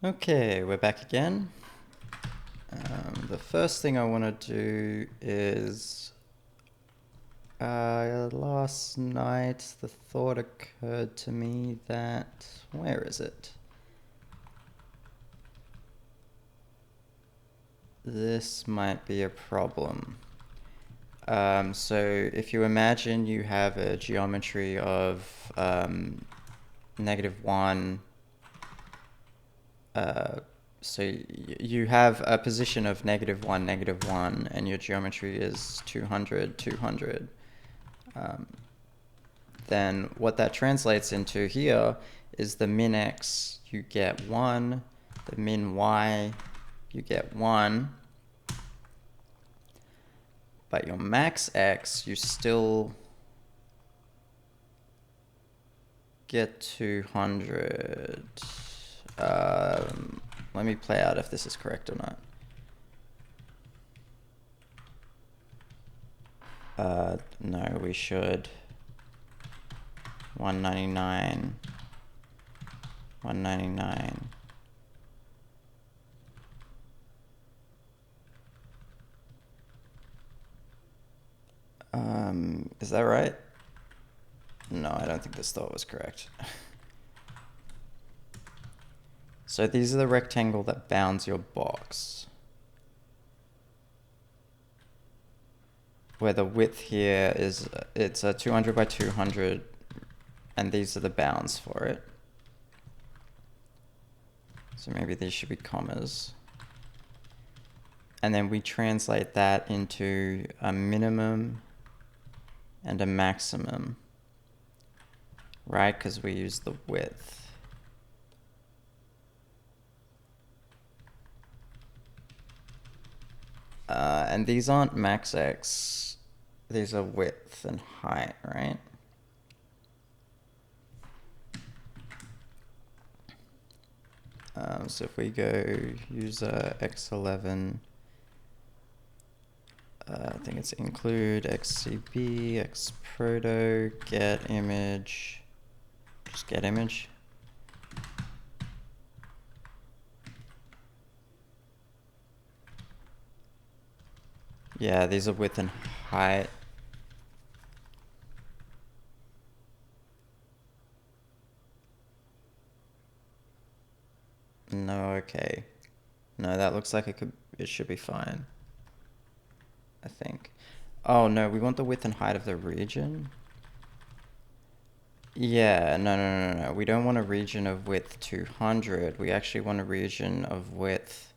Okay, we're back again. The first thing I want to do is last night the thought occurred to me that, where is it? This might be a problem. So if you imagine you have a geometry of -1, so you have a position of -1, -1, and your geometry is 200, 200. Then what that translates into here is the min x, you get 1, the min y, you get 1, but your max x, you still get 200. Let me play out if this is correct or not. No, we should 199, 199. Is that right? No, I don't think this thought was correct. So these are the rectangle that bounds your box, where the width here is, it's a 200 by 200, and these are the bounds for it. So maybe these should be commas. And then we translate that into a minimum and a maximum, right? Because we use the width. And these aren't max x, these are width and height, right? So if we go user x11, I think it's include xcb, xproto, get image, just get image. Yeah, these are width and height. No, okay. No, that looks like it should be fine, I think. Oh no, we want the width and height of the region. Yeah, no. We don't want a region of width 200. We actually want a region of width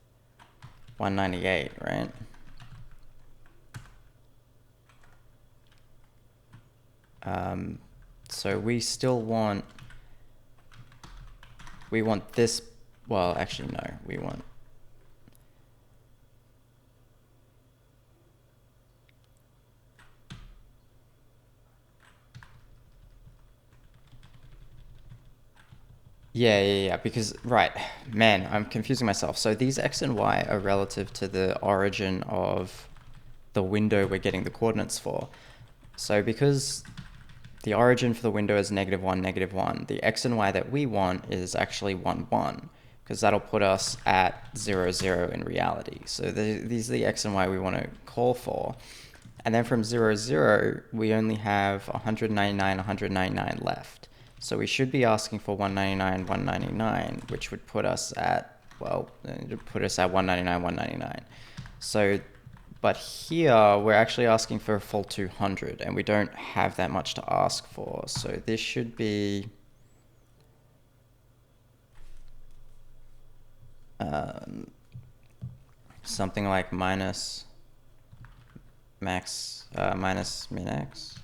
198, right? So we still want, this, well, actually no, we want, yeah, because, right, man, I'm confusing myself. So these x and y are relative to the origin of the window we're getting the coordinates for. So because the origin for the window is -1, -1, the x and y that we want is actually 1, 1, because that'll put us at 0, 0 in reality. So these are the x and y we want to call for. And then from 0, 0, we only have 199, 199 left. So we should be asking for 199, 199, which would put us at, well, it would put us at 199, 199. So, but here we're actually asking for a full 200, and we don't have that much to ask for. So this should be something like minus max, minus min x.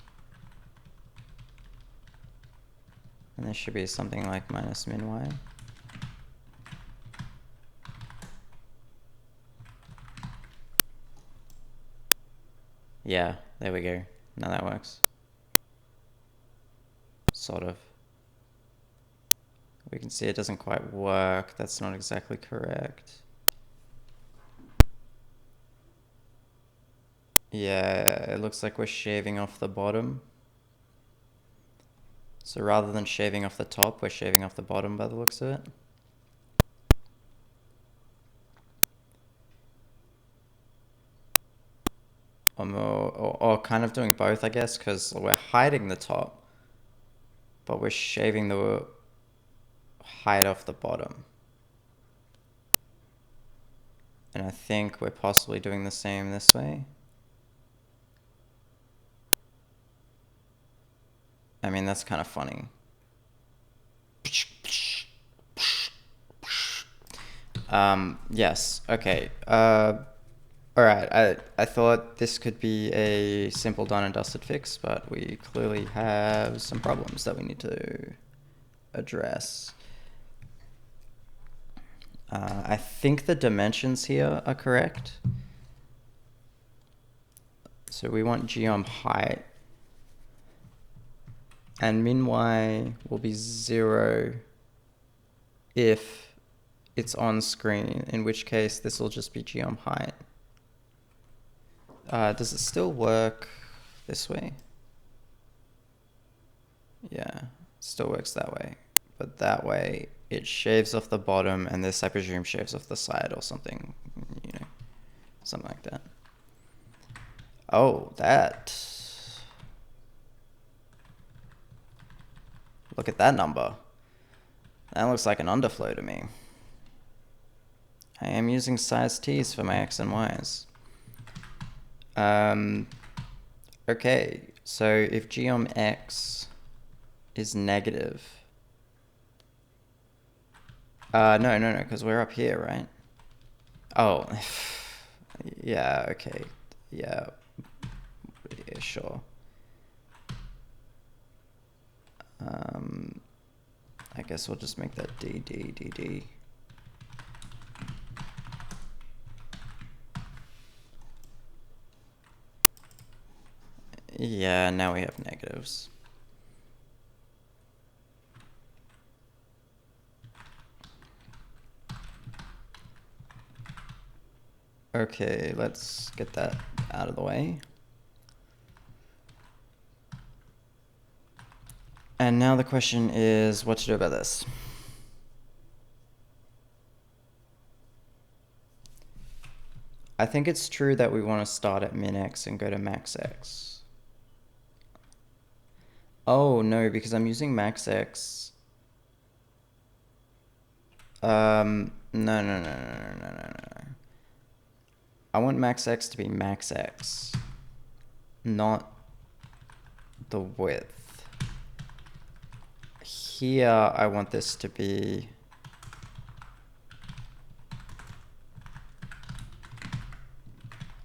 And this should be something like minus min y. Yeah, there we go. Now that works. Sort of. We can see it doesn't quite work. That's not exactly correct. Yeah, it looks like we're shaving off the bottom. So rather than shaving off the top, we're shaving off the bottom by the looks of it. or kind of doing both, I guess, because we're hiding the top, but we're shaving the height off the bottom. And I think we're possibly doing the same this way. I mean, that's kind of funny. Yes, okay. Alright, I thought this could be a simple done and dusted fix, but we clearly have some problems that we need to address. I think the dimensions here are correct. So we want geom height. And min y will be 0 if it's on screen, in which case this will just be geom height. Does it still work this way? Yeah, it still works that way. But that way, it shaves off the bottom, and this, I presume, shaves off the side or something, you know, something like that. Oh, that. Look at that number. That looks like an underflow to me. I am using size t's for my x and y's. Okay, so if geom x is negative, no, because we're up here, right? Oh, yeah, okay, yeah, sure. I guess we'll just make that d. Yeah, now we have negatives. Okay, let's get that out of the way. And now the question is what to do about this. I think it's true that we want to start at min x and go to max x. Oh, no, because I'm using max x. No. I want max x to be max x, not the width. Here, I want this to be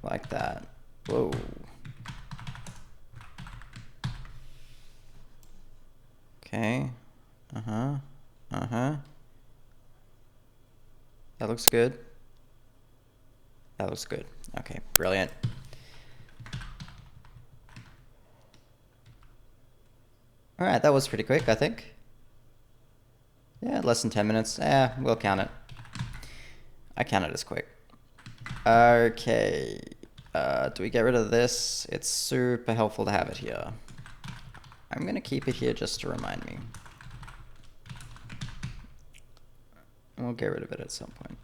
like that. Whoa. Okay. That looks good. That looks good. Okay, brilliant. All right, that was pretty quick, I think. Yeah, less than 10 minutes. We'll count it. I count it as quick. Okay. Do we get rid of this? It's super helpful to have it here. I'm going to keep it here just to remind me. And we'll get rid of it at some point.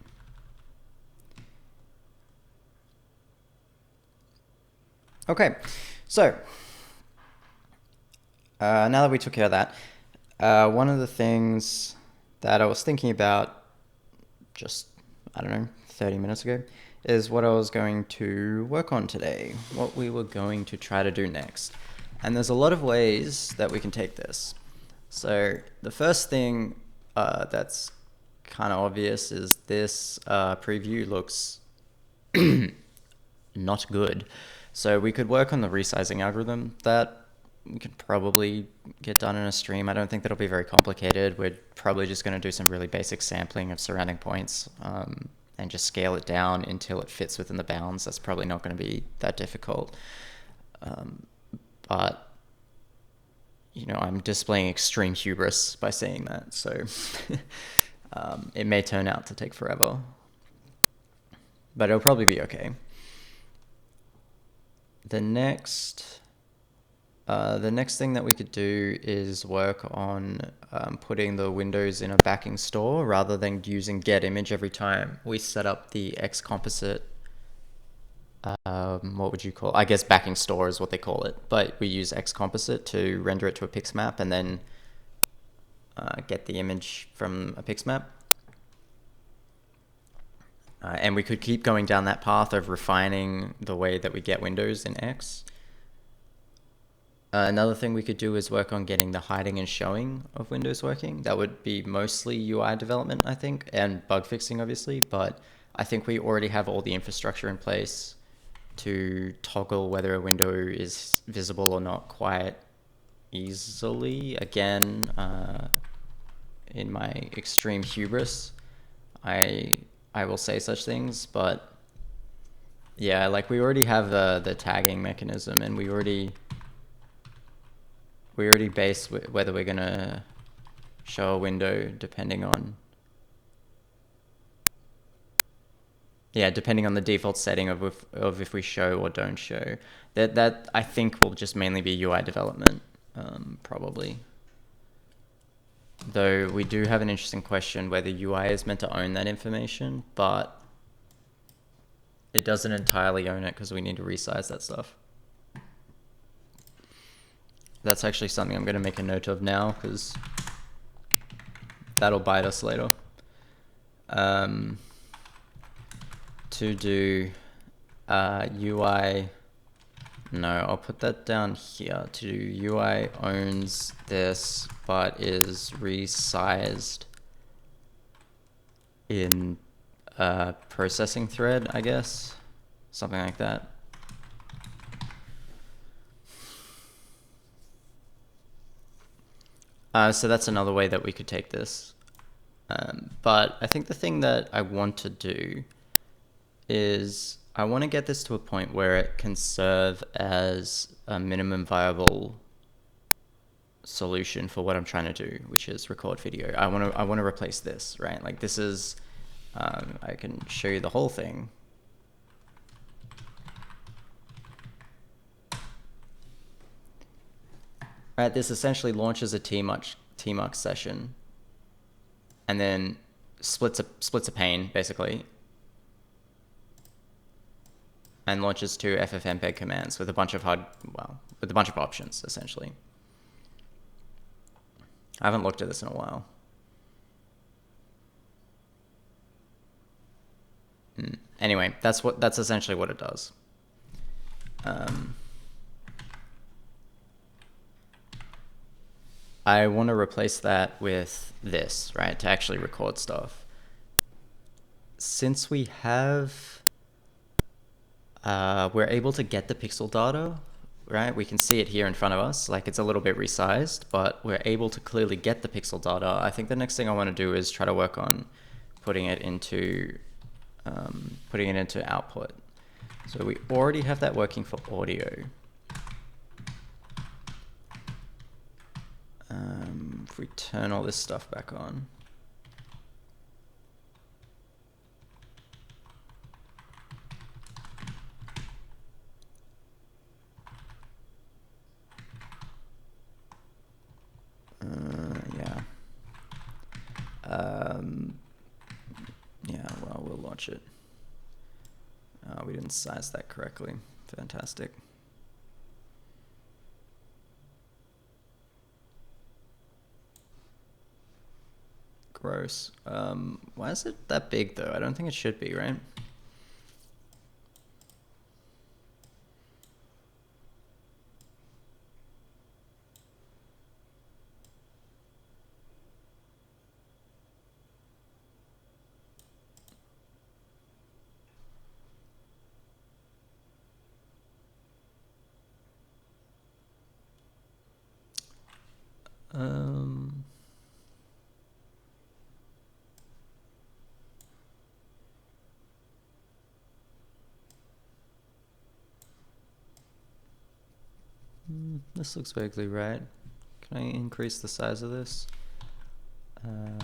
Okay, so now that we took care of that, one of the things that I was thinking about just, I don't know, 30 minutes ago, is what I was going to work on today, what we were going to try to do next. And there's a lot of ways that we can take this. So the first thing that's kind of obvious is this preview looks not good. So we could work on the resizing algorithm that we could probably get done in a stream. I don't think that'll be very complicated. We're probably just going to do some really basic sampling of surrounding points and just scale it down until it fits within the bounds. That's probably not going to be that difficult. But, you know, I'm displaying extreme hubris by saying that. So it may turn out to take forever. But it'll probably be okay. The next thing that we could do is work on putting the windows in a backing store rather than using get image every time we set up the X composite what would you call it? I guess backing store is what they call it, but we use XComposite to render it to a pixmap and then get the image from a pixmap. And we could keep going down that path of refining the way that we get windows in X. Another thing we could do is work on getting the hiding and showing of windows working. That would be mostly UI development, I think, and bug fixing, obviously, but I think we already have all the infrastructure in place to toggle whether a window is visible or not quite easily. Again, in my extreme hubris, I will say such things, but yeah, like we already have the tagging mechanism, and we already base whether we're gonna show a window depending on the default setting of if we show or don't show. That I think will just mainly be UI development, probably. Though we do have an interesting question whether UI is meant to own that information, but it doesn't entirely own it because we need to resize that stuff. That's actually something I'm going to make a note of now because that'll bite us later. To do UI, no, I'll put that down here. To do UI owns this but is resized in a processing thread, I guess. Something like that. So that's another way that we could take this. But I think the thing that I want to do is I want to get this to a point where it can serve as a minimum viable solution for what I'm trying to do, which is record video. I want to replace this, right? Like this is, I can show you the whole thing. Right, this essentially launches a tmux session, and then splits a pane basically, and launches two ffmpeg commands with a bunch of options essentially. I haven't looked at this in a while. Anyway, that's essentially what it does. I want to replace that with this, right, to actually record stuff. Since we have, we're able to get the pixel data, right? We can see it here in front of us, like it's a little bit resized, but we're able to clearly get the pixel data. I think the next thing I want to do is try to work on putting it into output. So we already have that working for audio. If we turn all this stuff back on. Yeah. Yeah, well, we'll launch it. We didn't size that correctly. Fantastic. Gross. Why is it that big though? I don't think it should be, right? This looks vaguely right. Can I increase the size of this? Can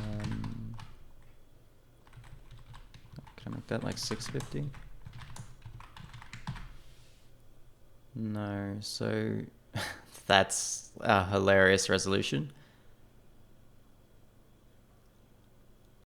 I make that like 650? No, so that's a hilarious resolution.